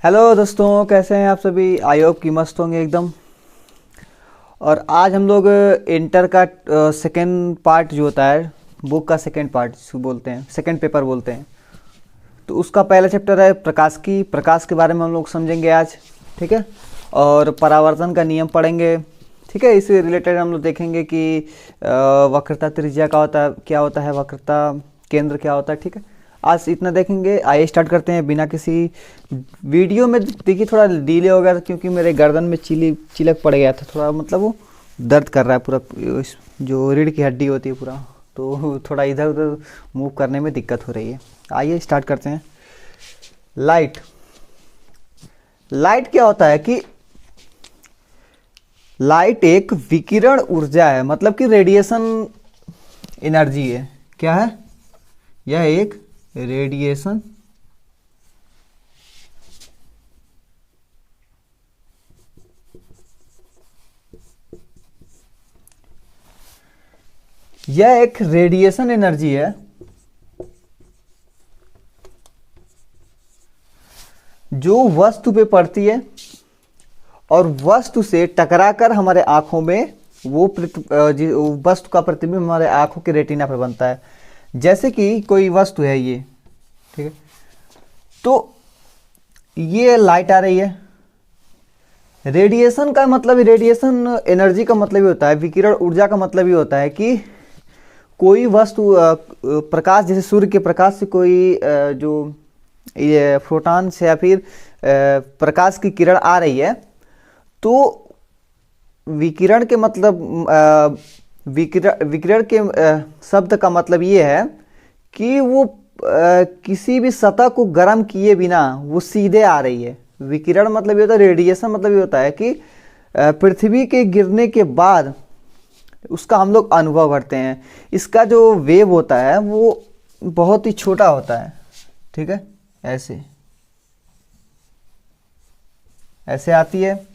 Hello दोस्तों, कैसे हैं आप सभी। आई होप कि मस्त होंगे एकदम। और आज हम लोग इंटर का सेकंड पार्ट जो होता है, बुक का सेकंड पार्ट जिसको बोलते हैं, सेकंड पेपर बोलते हैं, तो उसका पहला चैप्टर है प्रकाश के बारे में हम लोग समझेंगे आज। ठीक है। और परावर्तन का नियम पढ़ेंगे। ठीक है। इससे रिलेटेड हम लोग देखेंगे कि वक्रता त्रिज्या का होता है, क्या होता है वक्रता, केंद्र क्या होता है। ठीक है। आज इतना देखेंगे। आइए स्टार्ट करते हैं बिना किसी। वीडियो में देखिए थोड़ा डिले हो गया था क्योंकि मेरे गर्दन में चिलक पड़ गया था थोड़ा, मतलब वो दर्द कर रहा है पूरा, जो रीढ़ की हड्डी होती है पूरा, तो थोड़ा इधर उधर मूव करने में दिक्कत हो रही है। आइए स्टार्ट करते हैं। लाइट लाइट क्या होता है कि लाइट एक विकिरण ऊर्जा है, मतलब कि रेडिएशन एनर्जी है। क्या है यह? एक रेडिएशन यह एक रेडिएशन एनर्जी है जो वस्तु पे पड़ती है और वस्तु से टकराकर हमारे आंखों में वो वस्तु का प्रतिबिंब हमारे आंखों के रेटिना पर बनता है। जैसे कि कोई वस्तु है ये, ठीक है, तो ये लाइट आ रही है। रेडिएशन का मतलब, रेडिएशन एनर्जी का मतलब ये होता है, विकिरण ऊर्जा का मतलब ये होता है कि कोई वस्तु प्रकाश, जैसे सूर्य के प्रकाश से कोई जो ये फोटॉन से या फिर प्रकाश की किरण आ रही है, तो विकिरण के मतलब विकिरण के शब्द का मतलब ये है कि वो किसी भी सतह को गर्म किए बिना वो सीधे आ रही है। विकिरण मतलब ये होता है, रेडिएशन मतलब ये होता है कि पृथ्वी के गिरने के बाद उसका हम लोग अनुभव करते हैं। इसका जो वेव होता है वो बहुत ही छोटा होता है। ठीक है। ऐसे ऐसे आती है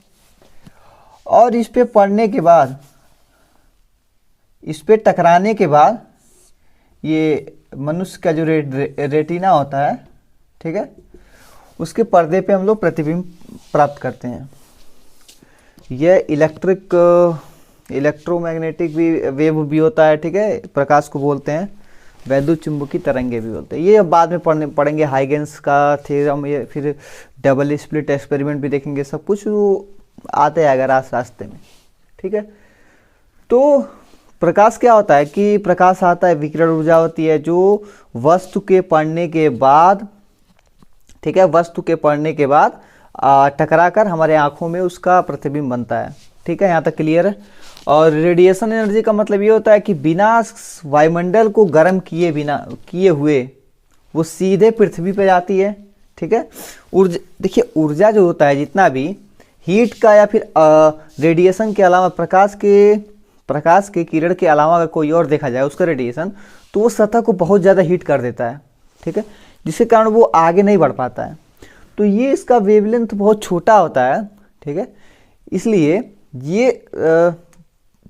और इस पे पड़ने के बाद, इस पे टकराने के बाद ये मनुष्य का जो रेटिना होता है, ठीक है, उसके पर्दे पे हम लोग प्रतिबिंब प्राप्त करते हैं। यह इलेक्ट्रोमैग्नेटिक भी वेव भी होता है। ठीक है। प्रकाश को बोलते हैं वैद्युत चुंबकीय तरंगे भी बोलते हैं। ये बाद में पढ़ेंगे हाइगेंस का थ्योरम, ये फिर डबल स्प्लिट एक्सपेरिमेंट भी देखेंगे। सब कुछ वो आते आएगा रास्ते में। ठीक है। तो प्रकाश क्या होता है कि प्रकाश आता है, विकिरण ऊर्जा होती है जो वस्तु के पड़ने के बाद, ठीक है, वस्तु के पड़ने के बाद टकराकर हमारे आंखों में उसका प्रतिबिंब बनता है। ठीक है। यहाँ तक क्लियर है। और रेडिएशन एनर्जी का मतलब ये होता है कि बिना वायुमंडल को गर्म किए हुए वो सीधे पृथ्वी पे जाती है। ठीक है। ऊर्जा, देखिए ऊर्जा जो होता है, जितना भी हीट का या फिर रेडिएशन के अलावा प्रकाश के किरण के अलावा अगर कोई और देखा जाए उसका रेडिएशन, तो वो सतह को बहुत ज़्यादा हीट कर देता है। ठीक है। जिसके कारण वो आगे नहीं बढ़ पाता है। तो ये इसका वेवलेंथ बहुत छोटा होता है। ठीक है। इसलिए ये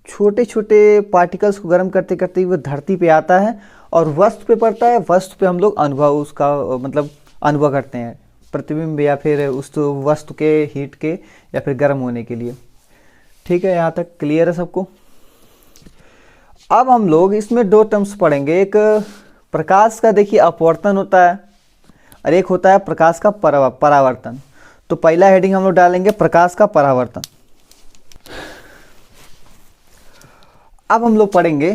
छोटे छोटे पार्टिकल्स को गर्म करते करते वो धरती पे आता है और वस्तु पे पड़ता है। वस्तु पे हम लोग मतलब अनुभव करते हैं प्रतिबिंब, या फिर उस वस्तु के हीट के या फिर गर्म होने के लिए। ठीक है। यहाँ तक क्लियर है सबको। अब हम लोग इसमें दो टर्म्स पढ़ेंगे। एक प्रकाश का, देखिए, अपवर्तन होता है और एक होता है प्रकाश का परावर्तन। तो पहला हेडिंग हम लोग डालेंगे प्रकाश का परावर्तन। अब हम लोग पढ़ेंगे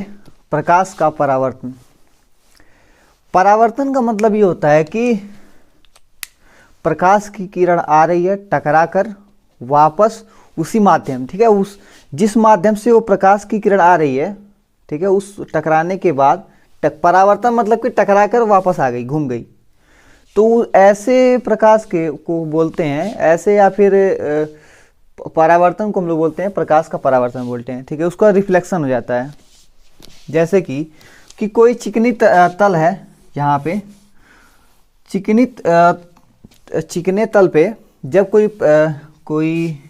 प्रकाश का परावर्तन। परावर्तन का मतलब ये होता है कि प्रकाश की किरण आ रही है, टकराकर वापस उसी माध्यम, ठीक है, उस जिस माध्यम से वो प्रकाश की किरण आ रही है, ठीक है, उस टकराने के बाद परावर्तन मतलब कि टकराकर वापस आ गई, घूम गई। तो ऐसे प्रकाश के को बोलते हैं, ऐसे या फिर परावर्तन को हम लोग बोलते हैं प्रकाश का परावर्तन बोलते हैं। ठीक है। उसका रिफ्लेक्शन हो जाता है। जैसे कि कोई चिकनी तल है, यहाँ पे चिकने तल पे जब कोई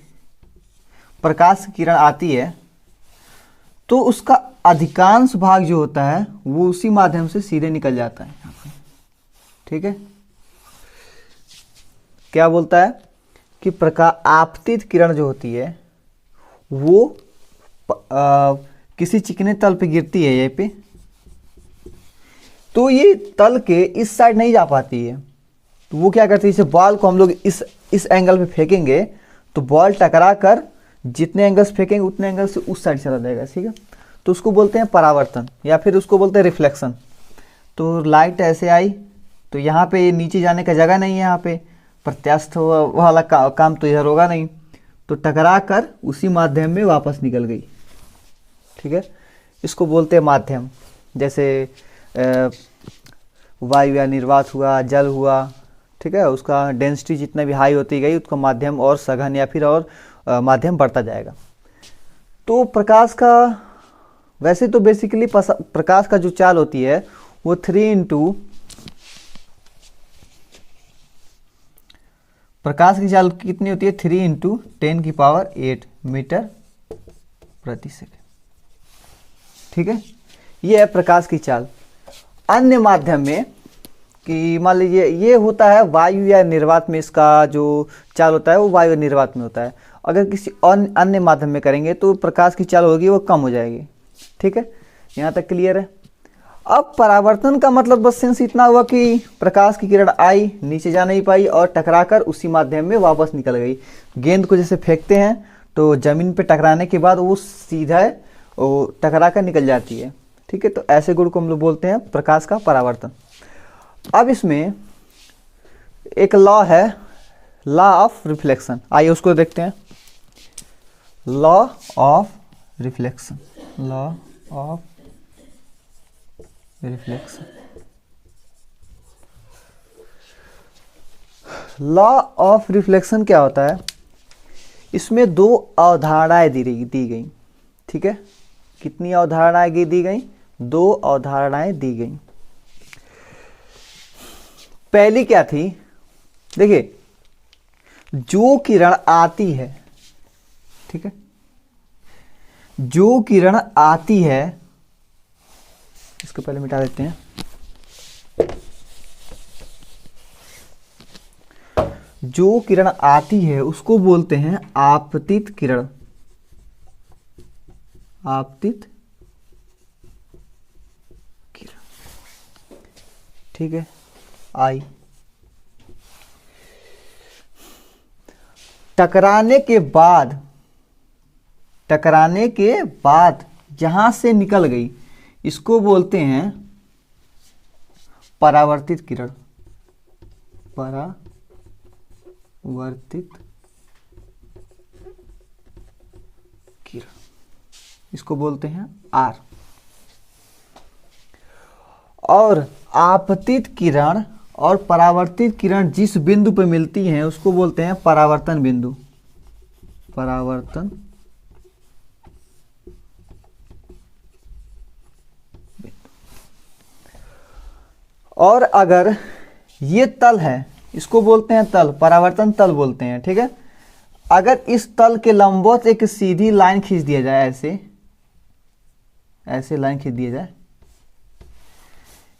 प्रकाश की किरण आती है तो उसका अधिकांश भाग जो होता है वो उसी माध्यम से सीधे निकल जाता है। ठीक है। क्या बोलता है कि आपतित किरण जो होती है वो किसी चिकने तल पे गिरती है यहीं पे, तो ये तल के इस साइड नहीं जा पाती है, तो वो क्या करती है, इसे बॉल को हम लोग इस एंगल पे फेंकेंगे तो बॉल टकरा कर जितने एंगल से फेंकेंगे उतने एंगल से उस साइड चला जाएगा, ठीक है। तो उसको बोलते हैं परावर्तन या फिर उसको बोलते हैं रिफ्लेक्शन। तो लाइट ऐसे आई तो यहाँ पे नीचे जाने का जगह नहीं है, यहाँ पे प्रत्यास्थ वाला काम तो इधर होगा नहीं, तो टकरा कर उसी माध्यम में वापस निकल गई, ठीक है। इसको बोलते हैं माध्यम। जैसे वायु या निर्वात हुआ, जल हुआ, ठीक है, उसका डेंसिटी जितना भी हाई होती गई उसका माध्यम और सघन या फिर और माध्यम बढ़ता जाएगा। तो प्रकाश का वैसे तो बेसिकली प्रकाश का जो चाल होती है वो 3 प्रकाश की चाल कितनी होती है, 3 × 10⁸ मीटर प्रति सेकंड, ठीक है। ये है प्रकाश की चाल। अन्य माध्यम में कि मान लीजिए ये होता है वायु या निर्वात में, इसका जो चाल होता है वो वायु या निर्वात में होता है। अगर किसी अन्य माध्यम में करेंगे तो प्रकाश की चाल होगी वो कम हो जाएगी, ठीक है। यहाँ तक क्लियर है। अब परावर्तन का मतलब बस सेंस इतना हुआ कि प्रकाश की किरण आई, नीचे जा नहीं पाई और टकराकर उसी माध्यम में वापस निकल गई। गेंद को जैसे फेंकते हैं तो जमीन पे टकराने के बाद वो सीधा वो टकरा कर निकल जाती है, ठीक है। तो ऐसे गुण को हम लोग बोलते हैं प्रकाश का परावर्तन। अब इसमें एक लॉ है, लॉ ऑफ रिफ्लेक्शन, आइए उसको देखते हैं। Law of reflection, law of reflection. Law of reflection क्या होता है, इसमें 2 अवधारणाएं दी गई, ठीक है। कितनी अवधारणाएं दी गई, 2 अवधारणाएं दी गई। पहली क्या थी, देखिए जो किरण आती है, ठीक है, जो किरण आती है, इसको पहले मिटा देते हैं। जो किरण आती है उसको बोलते हैं आपतित किरण, आपतित किरण, ठीक है। आई टकराने के बाद जहां से निकल गई इसको बोलते हैं परावर्तित किरण, परावर्तित किरण, इसको बोलते हैं आर। और आपतित किरण और परावर्तित किरण जिस बिंदु पर मिलती हैं उसको बोलते हैं परावर्तन बिंदु, परावर्तन बिंदु। और अगर ये तल है इसको बोलते हैं तल, परावर्तन तल बोलते हैं, ठीक है। अगर इस तल के लंबवत एक सीधी लाइन खींच दिया जाए, ऐसे लाइन खींच दिया जाए,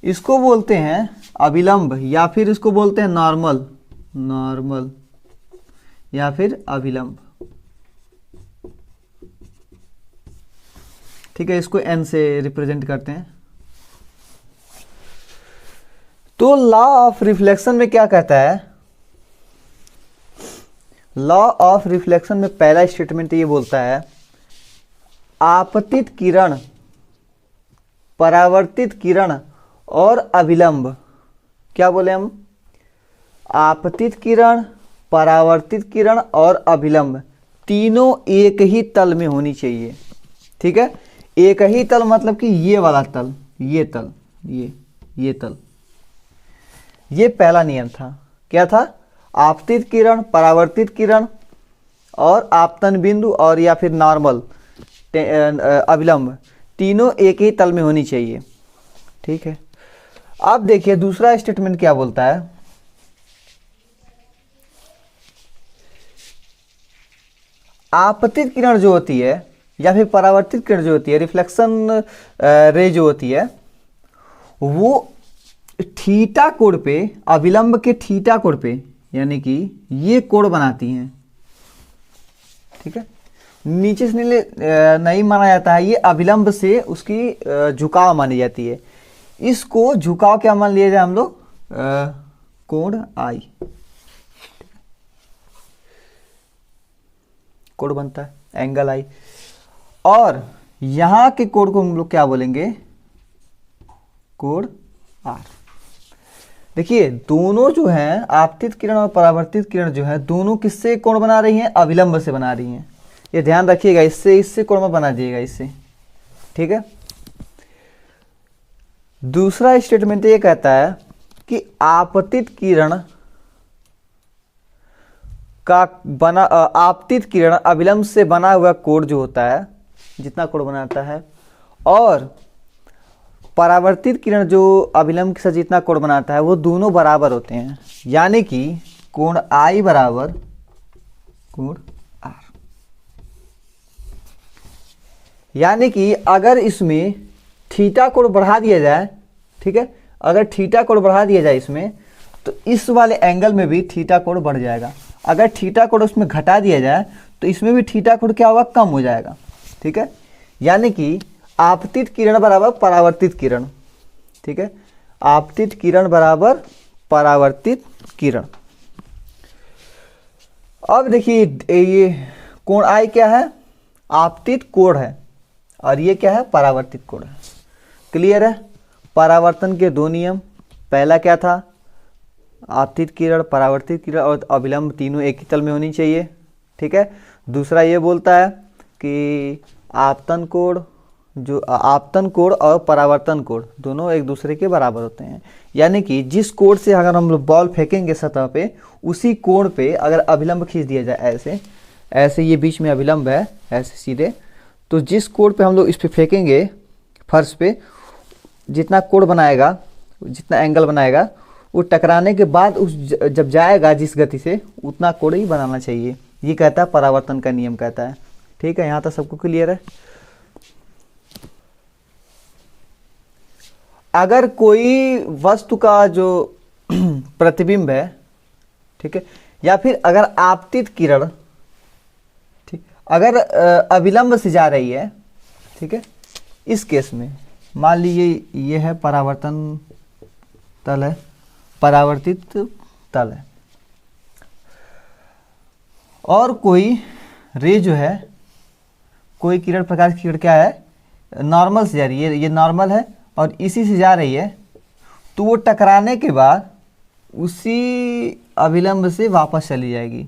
इसको बोलते हैं अभिलंब या फिर इसको बोलते हैं नॉर्मल या फिर अभिलंब, ठीक है। इसको एन से रिप्रेजेंट करते हैं। तो लॉ ऑफ रिफ्लेक्शन में क्या कहता है, लॉ ऑफ रिफ्लेक्शन में पहला स्टेटमेंट ये बोलता है आपतित किरण, परावर्तित किरण और अभिलंब, क्या बोले हम, आपतित किरण, परावर्तित किरण और अभिलंब तीनों एक ही तल में होनी चाहिए, ठीक है। एक ही तल मतलब कि ये वाला तल, ये तल, ये तल। ये पहला नियम था। क्या था, आपतित किरण, परावर्तित किरण और आपतन बिंदु और या फिर नॉर्मल अभिलंब तीनों एक ही तल में होनी चाहिए, ठीक है। अब देखिए दूसरा स्टेटमेंट क्या बोलता है, आपतित किरण जो होती है या फिर परावर्तित किरण जो होती है, रिफ्लेक्शन रे जो होती है, वो थीटा कोण पे, अभिलंब के थीटा कोण पे यानी कि ये कोण बनाती हैं, ठीक है। नीचे से नहीं माना जाता है, ये अभिलंब से उसकी झुकाव मानी जाती है। इसको झुकाव क्या मान लिया जाए हम लोग, कोण आई, कोण बनता है एंगल आई। और यहां के कोण को हम लोग क्या बोलेंगे, कोण आर। देखिए दोनों जो हैं आपतित किरण और परावर्तित किरण जो है दोनों किससे कोण बना रही हैं, अभिलंब से बना रही हैं। ये ध्यान रखिएगा, इससे कोण मत बना दिएगा इससे, ठीक है। दूसरा स्टेटमेंट ये कहता है कि आपतित किरण का बना आपतित किरण अभिलंब से बना हुआ कोण जो होता है, जितना कोण बनाता है, और परावर्तित किरण जो अभिलंब के साथ जितना कोण बनाता है वो दोनों बराबर होते हैं। यानी कि कोण आई बराबर कोण आर। यानी कि अगर इसमें थीटा कोण बढ़ा दिया जाए, ठीक है, अगर थीटा कोण बढ़ा दिया जाए इसमें, तो इस वाले एंगल में भी थीटा कोण बढ़ जाएगा। अगर थीटा कोण उसमें घटा दिया जाए तो इसमें भी थीटा कोण क्या होगा, कम हो जाएगा, ठीक है। यानी कि आपतित किरण बराबर परावर्तित किरण, ठीक है, आपतित किरण बराबर परावर्तित किरण। अब देखिए ये कोण आई क्या है, आपतित कोण है, और ये क्या है, परावर्तित कोण है। क्लियर है। परावर्तन के दो नियम, पहला क्या था, आपतित किरण, परावर्तित किरण और अभिलंब तीनों एक ही तल में होनी चाहिए, ठीक है। दूसरा ये बोलता है कि आपतन कोण, जो आपतन कोण और परावर्तन कोण दोनों एक दूसरे के बराबर होते हैं। यानी कि जिस कोण से अगर हम लोग बॉल फेंकेंगे सतह पे, उसी कोण पे अगर अभिलंब खींच दिया जाए ऐसे, ऐसे ये बीच में अभिलंब है ऐसे सीधे, तो जिस कोण पे हम लोग इस पे फेंकेंगे फर्श पे, जितना कोण बनाएगा, जितना एंगल बनाएगा, वो टकराने के बाद उस जब जाएगा जिस गति से, उतना कोण ही बनाना चाहिए। ये कहता है परावर्तन का नियम कहता है, ठीक है। यहाँ तक सबको क्लियर है। अगर कोई वस्तु का जो प्रतिबिंब है, ठीक है, या फिर अगर आपतित किरण, ठीक, अगर अभिलंब से जा रही है, ठीक है, इस केस में मान लीजिए ये है परावर्तन तल है, परावर्तित तल है, और कोई रे जो है, कोई किरण, प्रकाश की किरण क्या है, नॉर्मल से जा रही है, ये नॉर्मल है और इसी से जा रही है, तो वो टकराने के बाद उसी अभिलंब से वापस चली जाएगी,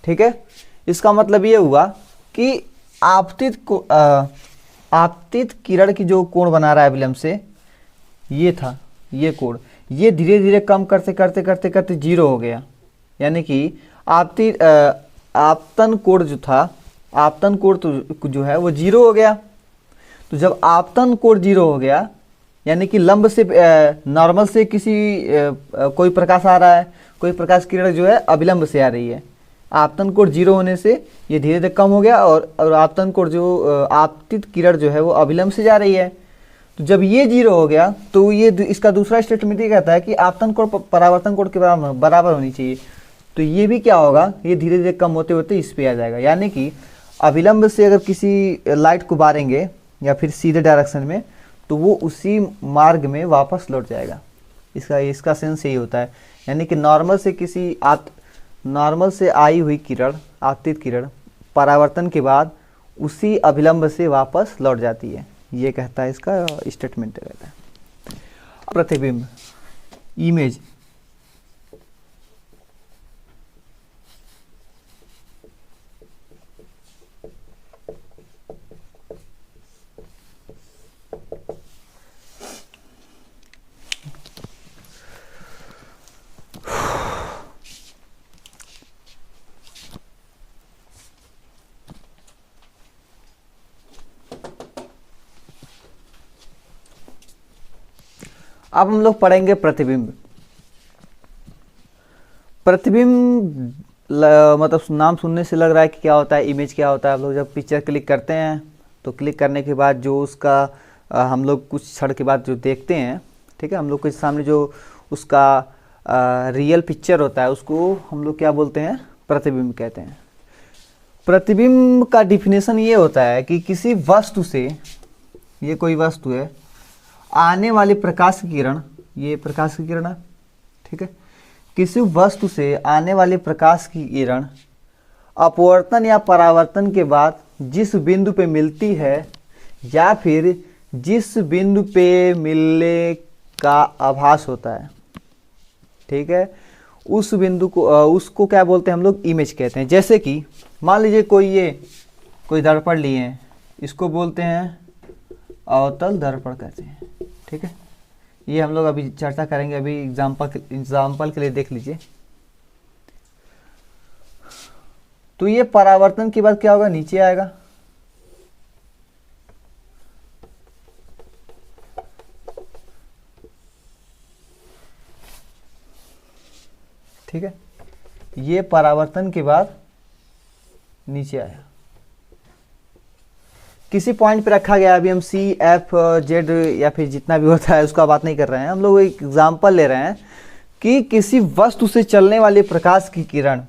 ठीक है। इसका मतलब ये हुआ कि आपतित किरण की जो कोण बना रहा है अभिलंब से, ये था, ये कोण, ये धीरे धीरे कम करते करते करते करते जीरो हो गया। यानी कि आपतन कोण जो था, आपतन कोण तो जो है वो जीरो हो गया। तो जब आपतन कोण जीरो हो गया, यानी कि लंब से नॉर्मल से किसी कोई प्रकाश आ रहा है, कोई प्रकाश किरण जो है अभिलंब से आ रही है, आपतन कोण जीरो होने से ये धीरे धीरे कम हो गया, और आपतन कोण जो आपतित किरण जो है वो अभिलंब से जा रही है। तो जब ये जीरो हो गया तो ये इसका दूसरा स्टेटमेंट ये कहता है कि आपतन कोण परावर्तन कोण के बराबर होनी चाहिए। तो ये भी क्या होगा, ये धीरे धीरे कम होते होते इस पे आ जाएगा। यानी कि अभिलंब से अगर किसी लाइट को बारेंगे या फिर सीधे डायरेक्शन में, तो वो उसी मार्ग में वापस लौट जाएगा। इसका सेंस यही होता है। यानी कि नॉर्मल से आई हुई किरण, आपतित किरण, परावर्तन के बाद उसी अभिलंब से वापस लौट जाती है। ये कहता है, इसका स्टेटमेंट कहता है। प्रतिबिंब, इमेज, अब हम लोग पढ़ेंगे प्रतिबिंब। प्रतिबिंब मतलब नाम सुनने से लग रहा है कि क्या होता है, इमेज क्या होता है। आप लोग जब पिक्चर क्लिक करते हैं तो क्लिक करने के बाद जो उसका हम लोग कुछ क्षण के बाद जो देखते हैं, ठीक है, हम लोग के सामने जो उसका रियल पिक्चर होता है उसको हम लोग क्या बोलते हैं, प्रतिबिंब कहते हैं। प्रतिबिंब का डिफिनेशन ये होता है कि किसी वस्तु से, ये कोई वस्तु है, आने वाले प्रकाश की किरण, ये प्रकाश की किरण है, ठीक है, किसी वस्तु से आने वाले प्रकाश की किरण अपवर्तन या परावर्तन के बाद जिस बिंदु पे मिलती है या फिर जिस बिंदु पे मिलने का आभास होता है, ठीक है, उस बिंदु को उसको क्या बोलते हैं हम लोग, इमेज कहते हैं। जैसे कि मान लीजिए कोई दर्पण लिए हैं, इसको बोलते हैं अवतल दर्पण कहते हैं, ठीक है। ये हम लोग अभी चर्चा करेंगे, अभी एग्जाम्पल के लिए देख लीजिए। तो ये परावर्तन के बाद क्या होगा, नीचे आएगा, ठीक है, ये परावर्तन के बाद नीचे आया, किसी पॉइंट पे रखा गया। अभी हम सी एफ जेड या फिर जितना भी होता है उसका बात नहीं कर रहे हैं, हम लोग एक एग्जाम्पल ले रहे हैं कि किसी वस्तु से चलने वाले प्रकाश की किरण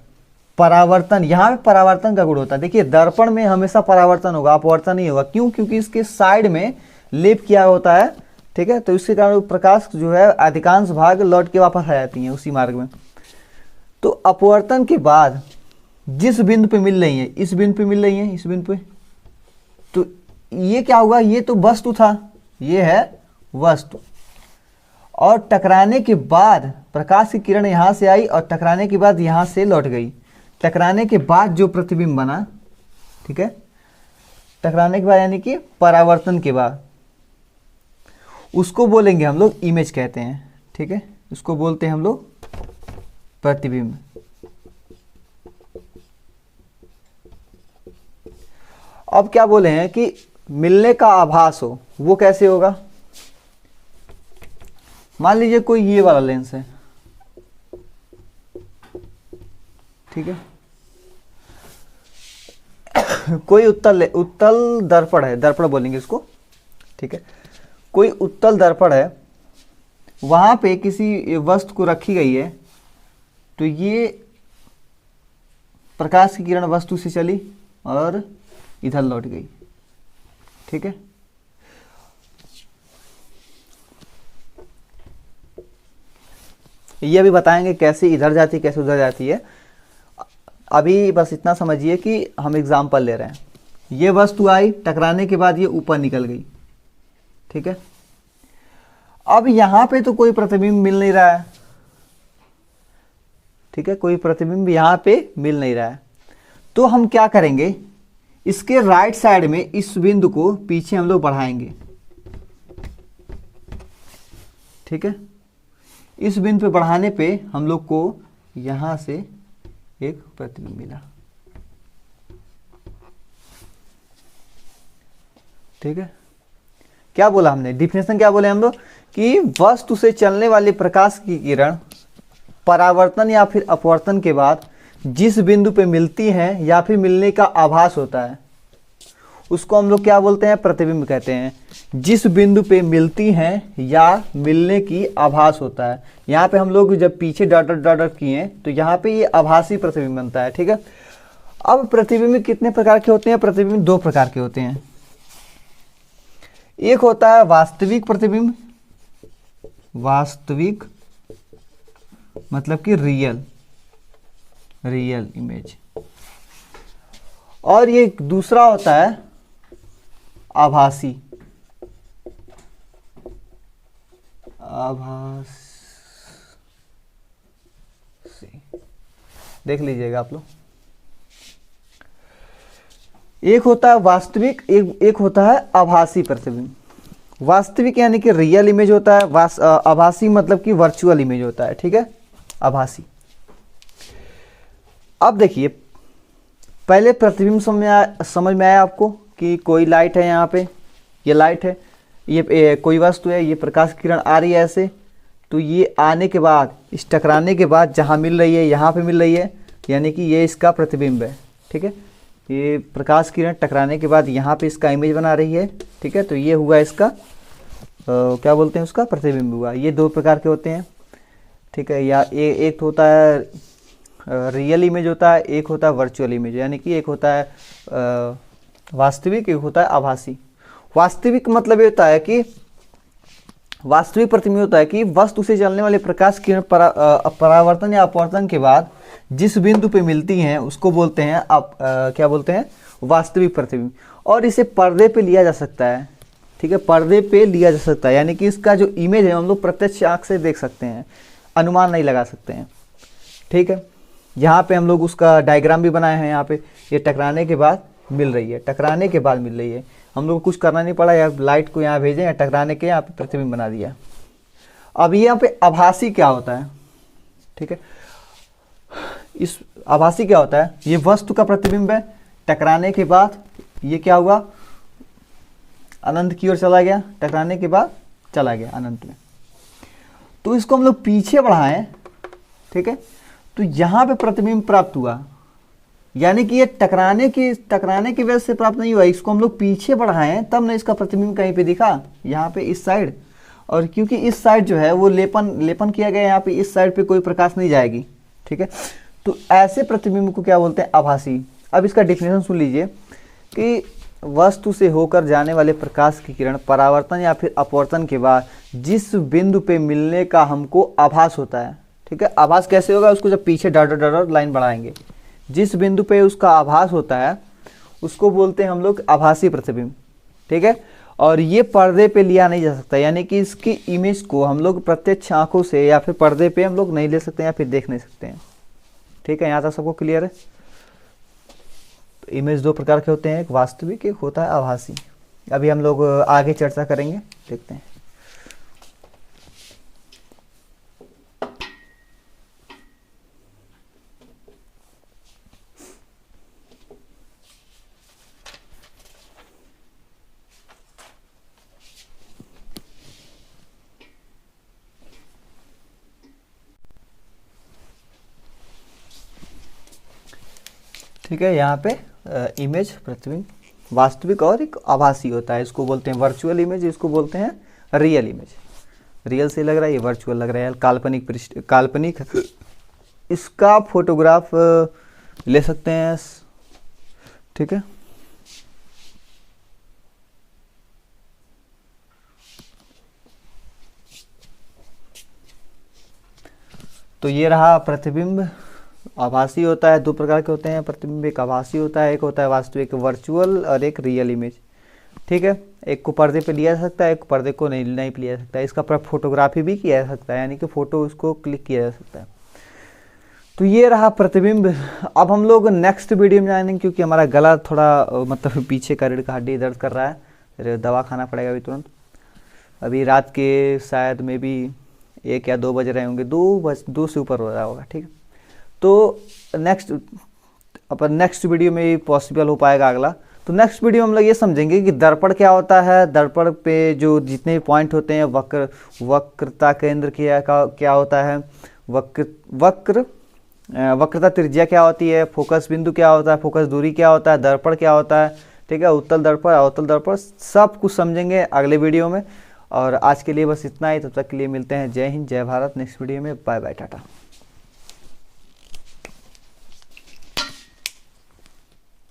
परावर्तन, यहाँ पे परावर्तन का गुण होता है। देखिए दर्पण में हमेशा परावर्तन होगा, अपवर्तन नहीं होगा। क्यों? क्योंकि इसके साइड में लेप किया होता है, ठीक है, तो इसके कारण प्रकाश जो है अधिकांश भाग लौट के वापस आ जाती हैं उसी मार्ग में। तो अपवर्तन के बाद जिस बिंदु पे मिल रही है, इस बिंदु पे मिल रही है, इस बिंदु पे, तो ये क्या हुआ, ये तो वस्तु था, ये है वस्तु, और टकराने के बाद प्रकाश की किरण यहाँ से आई और टकराने के बाद यहाँ से लौट गई। टकराने के बाद जो प्रतिबिंब बना, ठीक है, टकराने के बाद यानी कि परावर्तन के बाद, उसको बोलेंगे हम लोग इमेज कहते हैं, ठीक है, उसको बोलते हैं हम लोग प्रतिबिंब। अब क्या बोले हैं कि मिलने का आभास हो, वो कैसे होगा। मान लीजिए कोई ये वाला लेंस है, ठीक है, कोई उत्तल दर्पण है, दर्पण बोलेंगे इसको, ठीक है, कोई उत्तल दर्पण है, वहां पे किसी वस्तु को रखी गई है, तो ये प्रकाश की किरण वस्तु से चली और इधर लौट गई, ठीक है। ये अभी बताएंगे कैसे इधर जाती है कैसे उधर जाती है। अभी बस इतना समझिए कि हम एग्जाम्पल ले रहे हैं। ये वस्तु आई, टकराने के बाद ये ऊपर निकल गई, ठीक है। अब यहां पे तो कोई प्रतिबिंब मिल नहीं रहा है, ठीक है, कोई प्रतिबिंब यहां पे मिल नहीं रहा है। तो हम क्या करेंगे, इसके राइट साइड में इस बिंदु को पीछे हम लोग बढ़ाएंगे, ठीक है। इस बिंदु पे बढ़ाने पे हम लोग को यहां से एक प्रतिबिंब मिला, ठीक है। क्या बोला हमने, डिफिनेशन क्या बोले हम लोग कि वस्तु से चलने वाली प्रकाश की किरण परावर्तन या फिर अपवर्तन के बाद जिस बिंदु पे मिलती है या फिर मिलने का आभास होता है, उसको हम लोग क्या बोलते हैं, प्रतिबिंब कहते हैं। जिस बिंदु पे मिलती हैं या मिलने की आभास होता है, यहाँ पे हम लोग जब पीछे डॉट डॉट किए तो यहाँ पे ये आभासी प्रतिबिंब बनता है, ठीक है। अब प्रतिबिंब कितने प्रकार के होते हैं, प्रतिबिंब दो प्रकार के होते हैं। एक होता है वास्तविक प्रतिबिंब, वास्तविक मतलब कि रियल इमेज, और ये दूसरा होता है आभासी, देख लीजिएगा आप लोग। एक होता है वास्तविक, एक होता है आभासी प्रतिबिंब। वास्तविक यानी कि रियल इमेज होता है, आभासी मतलब कि वर्चुअल इमेज होता है, ठीक है, आभासी। अब देखिए पहले प्रतिबिंब समझ में आया आपको कि कोई लाइट है, यहाँ पे ये लाइट है, ये कोई वस्तु है, ये प्रकाश किरण आ रही है ऐसे, तो ये आने के बाद इस टकराने के बाद जहाँ मिल रही है यहाँ पे मिल रही है, यानी कि ये इसका प्रतिबिंब है, ठीक है। ये प्रकाश किरण टकराने के बाद यहाँ पे इसका इमेज बना रही है, ठीक है, तो ये हुआ इसका क्या बोलते हैं उसका प्रतिबिंब हुआ। ये दो प्रकार के होते हैं, ठीक है, या एक तो होता है रियल इमेज होता है, एक होता है वर्चुअल इमेज, यानी कि एक होता है वास्तविक, एक होता है आभासी। वास्तविक मतलब ये होता है कि वास्तविक प्रतिबिंब होता है कि वस्तु से चलने वाले प्रकाश किरण परावर्तन या अपवर्तन के बाद जिस बिंदु पे मिलती हैं उसको बोलते हैं क्या बोलते हैं, वास्तविक प्रतिबिंब। और इसे पर्दे पे लिया जा सकता है, ठीक है, पर्दे पे लिया जा सकता है, यानी कि इसका जो इमेज है हम लोग प्रत्यक्ष आंख से देख सकते हैं, अनुमान नहीं लगा सकते हैं। ठीक है, यहाँ पे हम लोग उसका डायग्राम भी बनाए हैं। यहाँ पे ये टकराने के बाद मिल रही है, टकराने के बाद मिल रही है, हम लोग को कुछ करना नहीं पड़ा, या लाइट को यहाँ भेजें या टकराने के यहाँ पे प्रतिबिंब बना दिया। अब यहाँ पे आभासी क्या होता है, ठीक है, इस आभासी क्या होता है, ये वस्तु का प्रतिबिंब है, टकराने के बाद ये क्या हुआ, अनंत की ओर चला गया, टकराने के बाद चला गया अनंत में। तो इसको हम लोग पीछे बढ़ाएं, ठीक है, तो यहाँ पे प्रतिबिंब प्राप्त हुआ, यानी कि ये टकराने की वजह से प्राप्त नहीं हुआ, इसको हम लोग पीछे बढ़ाएं तब ना इसका प्रतिबिंब कहीं पे दिखा, यहाँ पे इस साइड। और क्योंकि इस साइड जो है वो लेपन किया गया, यहाँ पे इस साइड पे कोई प्रकाश नहीं जाएगी, ठीक है, तो ऐसे प्रतिबिंब को क्या बोलते हैं, आभासी। अब इसका डेफिनेशन सुन लीजिए कि वस्तु से होकर जाने वाले प्रकाश की किरण परावर्तन या फिर अपवर्तन के बाद जिस बिंदु पे मिलने का हमको आभास होता है, ठीक है, आभास कैसे होगा, उसको जब पीछे डॉट लाइन बढ़ाएंगे, जिस बिंदु पे उसका आभास होता है उसको बोलते हैं हम लोग आभासी प्रतिबिंब, ठीक है। और ये पर्दे पे लिया नहीं जा सकता, यानी कि इसकी इमेज को हम लोग प्रत्यक्ष आंखों से या फिर पर्दे पे हम लोग नहीं ले सकते या फिर देख नहीं सकते हैं, ठीक है। यहाँ तक सबको क्लियर है। तो इमेज दो प्रकार के होते हैं, एक वास्तविक, एक होता है आभासी। अभी हम लोग आगे चर्चा करेंगे, देखते हैं। ठीक है, यहाँ पे इमेज प्रतिबिंब वास्तविक और एक आभासी होता है, इसको बोलते हैं वर्चुअल इमेज, इसको बोलते हैं रियल इमेज। रियल से लग रहा है, ये वर्चुअल लग रहा है, काल्पनिक इसका फोटोग्राफ ले सकते हैं, ठीक है। तो ये रहा प्रतिबिंब। आभासी होता है, दो प्रकार के होते हैं प्रतिबिंब, एक आभासी होता है, एक होता है वास्तविक वर्चुअल, और एक रियल इमेज, ठीक है। एक को पर्दे पे लिया जा सकता है, एक पर्दे को नहीं लिया जा सकता है, इसका फोटोग्राफी भी किया जा सकता है, यानी कि फोटो उसको क्लिक किया जा सकता है। तो ये रहा प्रतिबिंब। अब हम लोग नेक्स्ट वीडियो में जानेंगे, क्योंकि हमारा गला थोड़ा मतलब पीछे का रीढ़ का हड्डी दर्द कर रहा है, दवा खाना पड़ेगा अभी तुरंत। अभी रात के शायद में भी 1 या 2 बज रहे होंगे, 2 से ऊपर हो रहा होगा, ठीक है। तो नेक्स्ट वीडियो में पॉसिबल हो पाएगा अगला। तो नेक्स्ट वीडियो में हम लोग ये समझेंगे कि दर्पण क्या होता है, दर्पण पे जो जितने पॉइंट होते हैं, वक्रता केंद्र क्या होता है, वक्रता त्रिज्या क्या होती है, फोकस बिंदु क्या होता है, फोकस दूरी क्या होता है, दर्पण क्या होता है, ठीक है, उत्तल दर्पण, अवतल दर्पण, सब कुछ समझेंगे अगले वीडियो में। और आज के लिए बस इतना ही, तब तक के लिए मिलते हैं। जय हिंद, जय भारत। नेक्स्ट वीडियो में बाय बाय, टाटा।